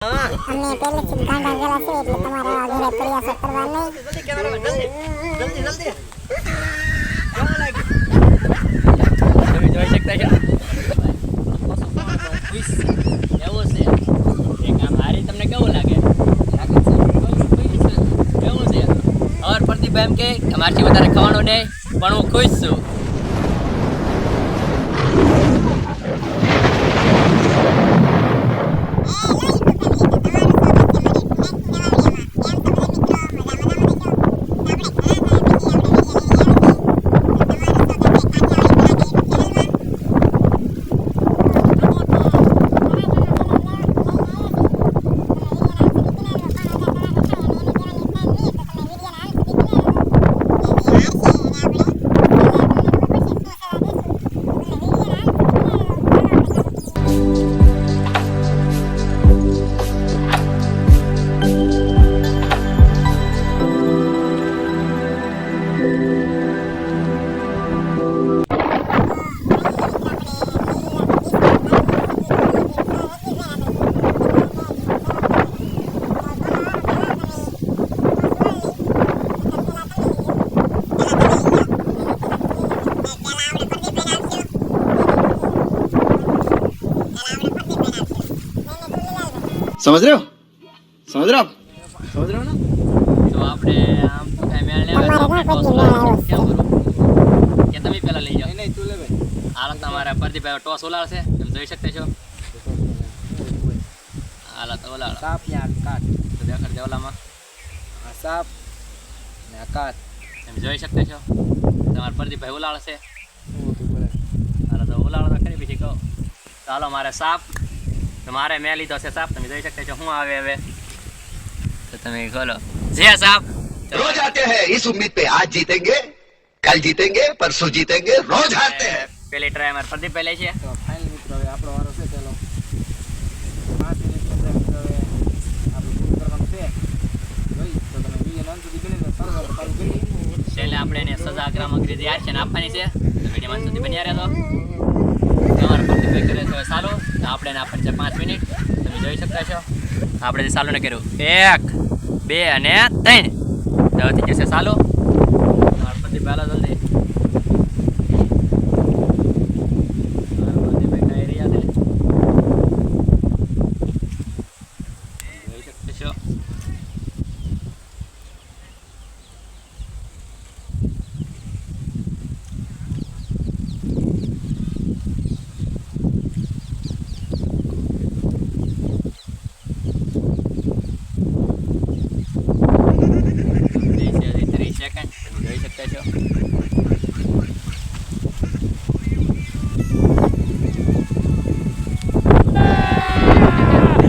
हमने पहले से गांडा गला से એટલે તમારે આ ઘરે પ્રયાસ કરવા નહીં જલ્દી કેમેરામેન જલ્દી કેવા લાગે તમે જોઈ શકતા છો એવો છે એક આમ હારી તમને કેવું લાગે કેવું છે ઓર પ્રદીપ એમ કે મારથી વધારે ખાવાનું નહીં પણ હું ખુશ છું समझ रहे हो समझ रहे हो समझ रहे हो ना તો આપણે આમ તો કઈ મેળ લેવા તમારે ના પછી મેળ આવ્યો છે. કેમ કરું કે તમે પહેલા લઈ જાઓ નહીં તું લે ભાઈ હાલ તમારા પ્રદીપભાઈ ટોસ ઉલાળશે તમે જોઈ શકતા છો હાલ તો ઉલાળ સાપ યાર કાટ તો દેખાડ દે ઓલામાં આ સાપ ને આ કાટ તમે જોઈ શકતા છો તમારા પ્રદીપભાઈ ઉલાળશે હું તું બોલે હાલ તો ઉલાળ તો ખરી પછી કહો ચાલો મારે સાપ તો મારે મેં લીધો છે સાપ તમે જોઈ શકતા છો શું આવે હવે તો તમે ખોલો જે સાપ रोज आते हैं इस उम्मीद पे आज जीतेंगे कल जीतेंगे परसों जीतेंगे रोज हारते हैं પેલી ટ્રાય મારે પ્રદીપભાઈ લે છે તો ફાઇનલ મિત્રો હવે આપણો વારો છે ચાલો 5 મિનિટ અંદર મિત્રો હવે આપણે પૂરું કરવાનું છે જોઈ તો તમે વિડીયો અંત સુધી બની ચાલુ કરી છેલ્લે આપણે એને સજા ગ્રામગીરી તૈયાર છે ને આપવાની છે તો વિડીયો અંત સુધી બન્યા રહેજો તમારે પ્રદીપભાઈ કરે તો સારું તો આપણે એને આપવાની છે 5 મિનિટ તમે જોઈ શકતા છો આપણે જે ચાલુ ને કર્યું 1 2 અને 3 તો થઈ જશે ચાલુ તમારે પ્રદીપભાઈ હાલો જલ્દી તમારે પ્રદીપભાઈ કઈ રહ્યા છે જોઈ શકતા છો સેકન્ડ તમે જોઈ શકતા છો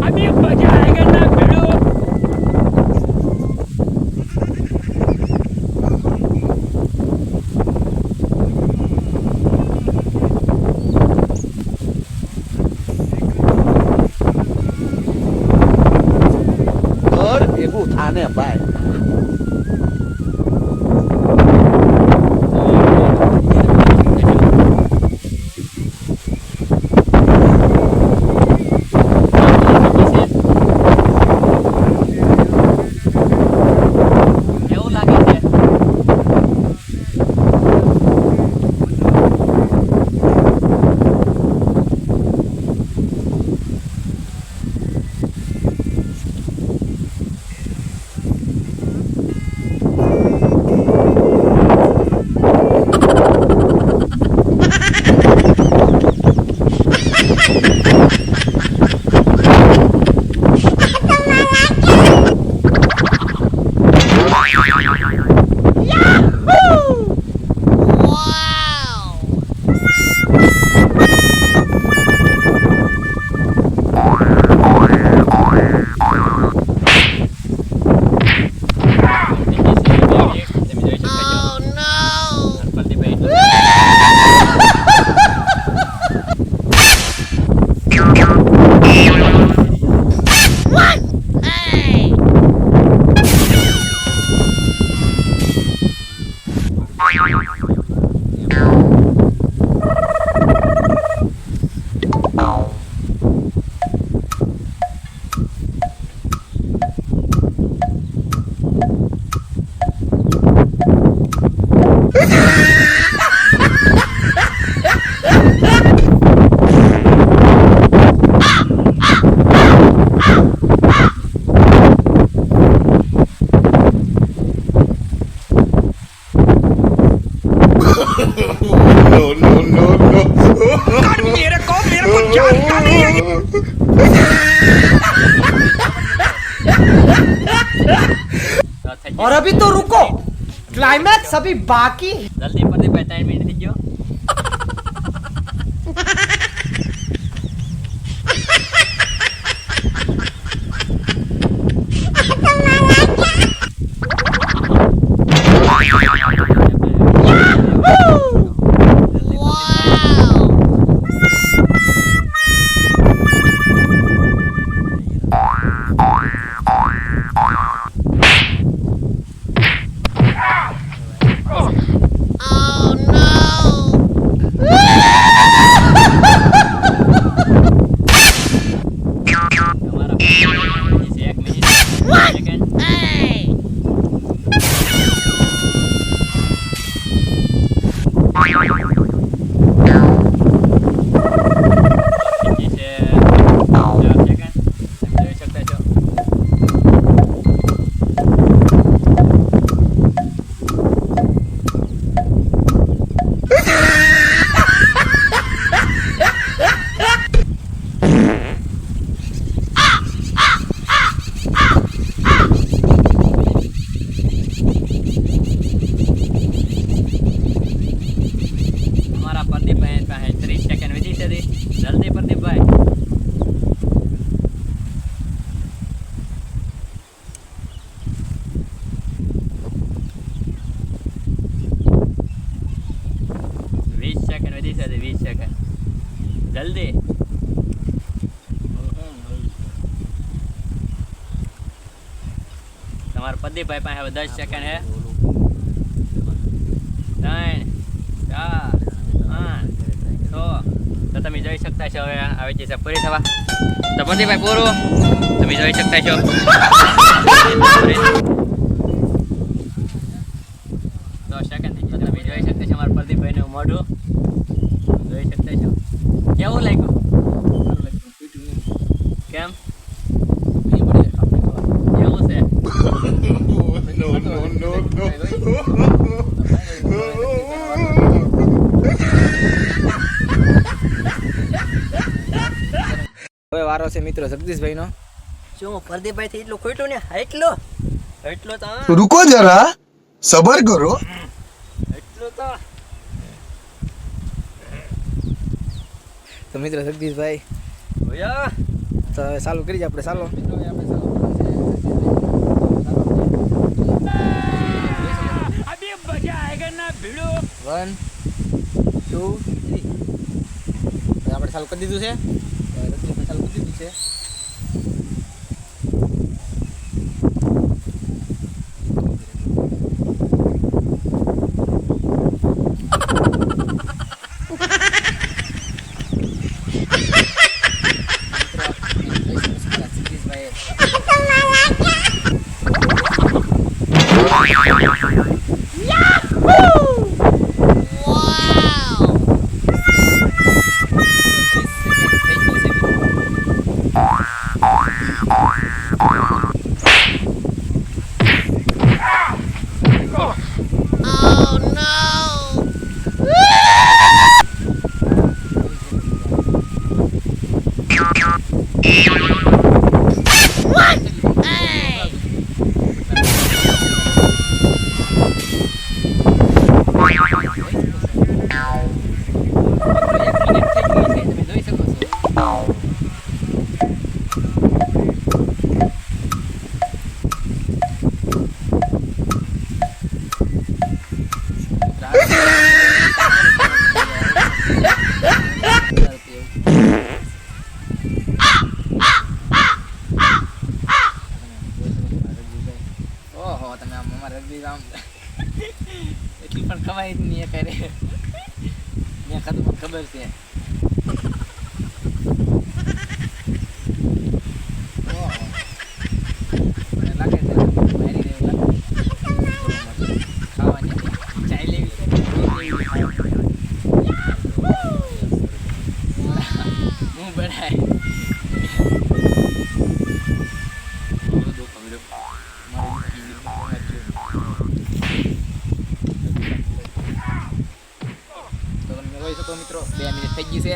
અભી મજા આયેગા ના ભીડો और एगो थाने भाई એવું લાગે છે और अभी तो रुको, क्लाइमैक्स अभी बाकी है। જલ્દી પ્રદીપભાઈ 3 મિનિટ થઈ ગયો. તમારા પછી 1 મિનિટ સેકન્ડ. પછી છે 4 સેકન્ડ. તમે જોઈ શકતા છો. તમારા પ્રદીપભાઈ પાસે 30 સેકન્ડ વીતી છે. જલ્દી પ્રદીપભાઈ. વીસ સેકન્ડ વધી છે. 20 સેકન્ડ જલ્દી. તમારા પ્રદીપભાઈ પાસે હવે 10 સેકન્ડ હે. 3 4 5 6. તો તમે જોઈ શકતા છો હવે આવી જશે પૂરી થવા. તો પ્રદીપભાઈ પૂરું તમે જોઈ શકતા છો. તો સેકન્ડ તો તમે જોઈ શકતા છો અમારા પ્રદીપભાઈનું મોઢું જોઈ શકતા છો. કેવું લાગ્યું? કેમ એવું છે? હવે વારો છે મિત્રો જગદીશભાઈનો. શું પ્રદીપભાઈ થી એટલું ખોટું ને? એટલો તો रुको जरा सबर करो. એટલું તો તો મિત્રો જગદીશભાઈ ભૈયા તો હવે ચાલુ કરી આપણે ચાલો. અભી મજા આયેગા ના ભીડો. 1 2 3 આપણે ચાલુ કરી દીધું છે. રજનીભાઈ ચાલુ કરી દીધું છે. એટલી પણ ખવાય જ નહીં કરે. મેં ખાધું મને ખબર છે. લાગે છે મારી દેવું લાગે. ખાવાની ચાય લેવી હું બનાય. મિત્રો 2 મિનિટ થઈ ગઈ છે.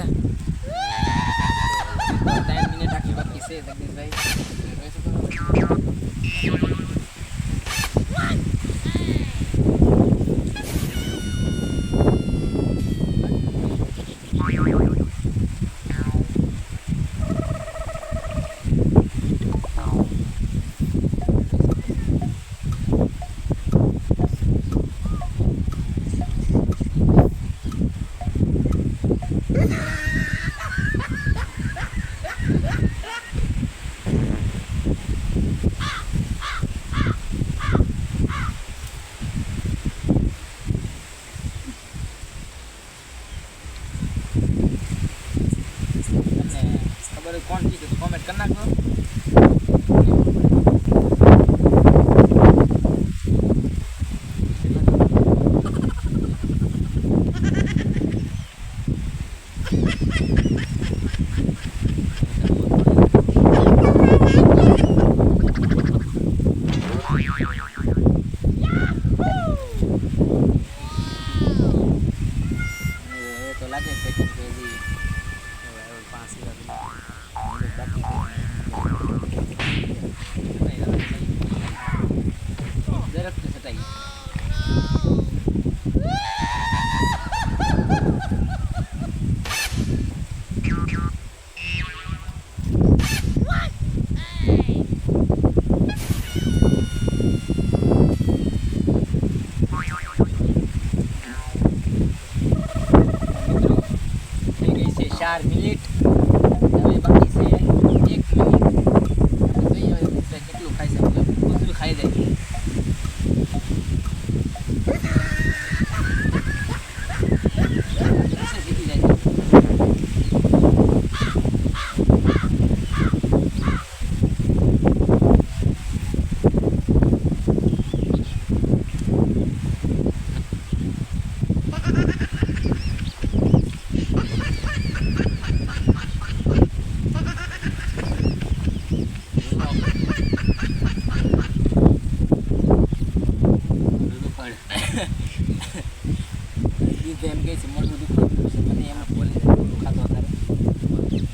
દીધ એમ કહે છે મોટું દુખાતું છે મને એમ બોલે દુખાતો અત્યારે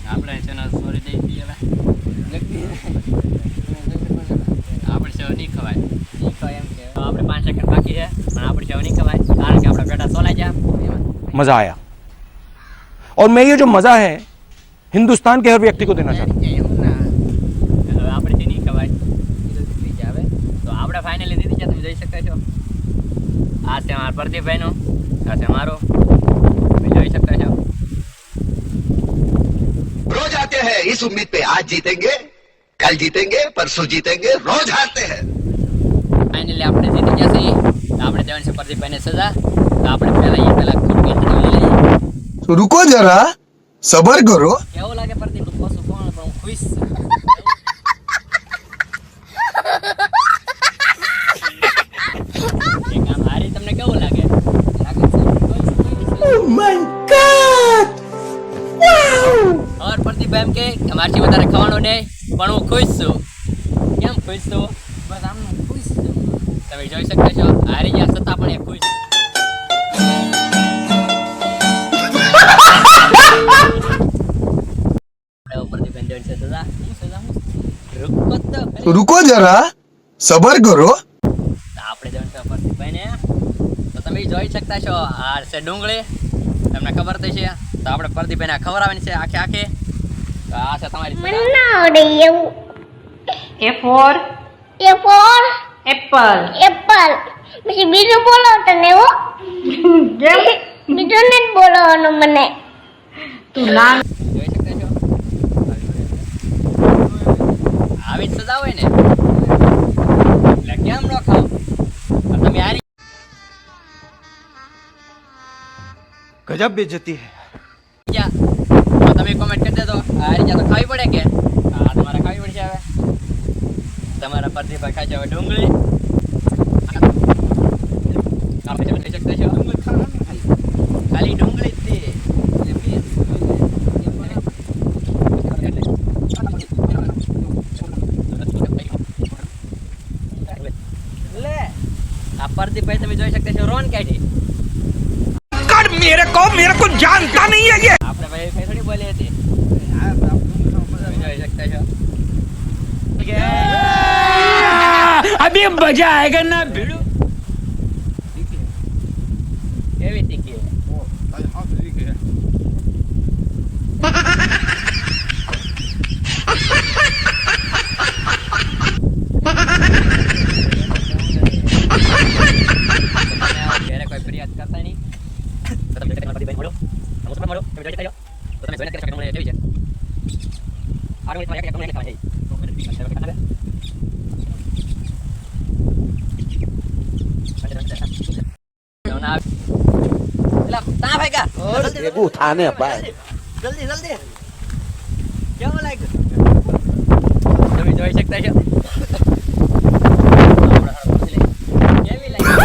આપણે છે ને સોરી દઈ દઈએ હવે લગતી આપણે સેવ નહીં ખવાય દીખો એમ કે તો આપણે 5 સેકન્ડ બાકી છે પણ આપણે સેવ નહીં ખવાય કારણ કે આપણા બેટા સોલાઈ ગયા मजा आया और मैं ये जो मजा है हिंदुस्तान के हर व्यक्ति को देना चाहता हूँ એમ ના હવે આપણે તે નહીં ખવાય થઈ જાવે તો આપણે ફાઇનલી દીધી છે તમે જોઈ શકો છો આ છે મારા પ્રદીપભાઈનો આ છે મારો તમે જોઈ શકો છો रोज आते हैं इस उम्मीद पे आज जीतेंगे कल जीतेंगे परसों जीतेंगे रोज हारते हैं ફાઇનલી આપણે જીતી ગયા છીએ તો આપણે દેવાની છે પ્રદીપભાઈને સજા તો આપણે પહેલા થોડુંક ઇન્ટરવ્યુ લઈ લઈએ तो रुको जरा सबर करो કેવું લાગે પ્રદીપ પાછું કોણ પણ હું ખુશ છું એ કામ હારી તમને કેવું લાગે और प्रदीप એમ કે અમારથી વધારે ખાવાનું નહીં પણ હું ખુશ છું કેમ ખુશ છું બસ આમ ખુશ છું તમે જોઈ શકો છો હારી ગયા છતાં પણ એ ખુશ પ્રદીપ છે સજા રૂકો તો तो रुको जरा सबर करो આપણે જણ છે પ્રદીપભાઈને તો તમે જોઈ શકતા છો આ છે ડુંગળી તમને ખબર તો છે તો આપણે પ્રદીપભાઈને ખવડાવવાની છે આખે આખે તો આ છે તમારી સજા. A for apple. પછી બીજું બોલો તને હો બીજું નથી બોલવાનું મને તું ના જોઈ શકતા છો આવી જ સજા હોય ને એટલે કેમ ન ખાવ પણ તમે હારી गजब बेइज्जती है ગયા તો તમે કોમેન્ટ કરી દેજો હારી ગયા તો ખાવી પડે કે હા તમારે ખાવી પડશે હવે તમારા પ્રદીપભાઈ ખાય છે હવે ડુંગળી આપણે જોઈ શકતા છો ખાલી ડુંગળી જ છે લે આ પ્રદીપભાઈ તમે જોઈ શકતા છો રોન કાઢી मेरे को जानता नहीं है ये આપણે ભાઈ કઈ થોડી બોલી હતી આ તમે જોઈ શકતા છો अभी मजा आएगा ना भिड़ू કેવી તીખી ઘરે કોઈ ફરિયાદ કરતા નહીં તો તમે તમારા પ્રતિભાઈ મળો તમે સુપર મળો તમે જોઈ શકો તો તમે જોઈને કરી શકો મને કેવી છે આગળ તમારે એક કમેન્ટ ખાવા थाने पाए જલ્દી જલ્દી કેવું લાગ્યું તમે જોઈ શકતા છો કેવી લાગી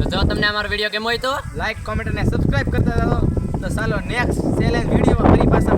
જો તમને અમારો વિડીયો ગમ્યો હોય તો લાઈક કોમેન્ટ અને સબસ્ક્રાઇબ કરતા રહો તો ચાલો નેક્સ્ટ ચેલેન્જ વિડીયોમાં ફરી પાછા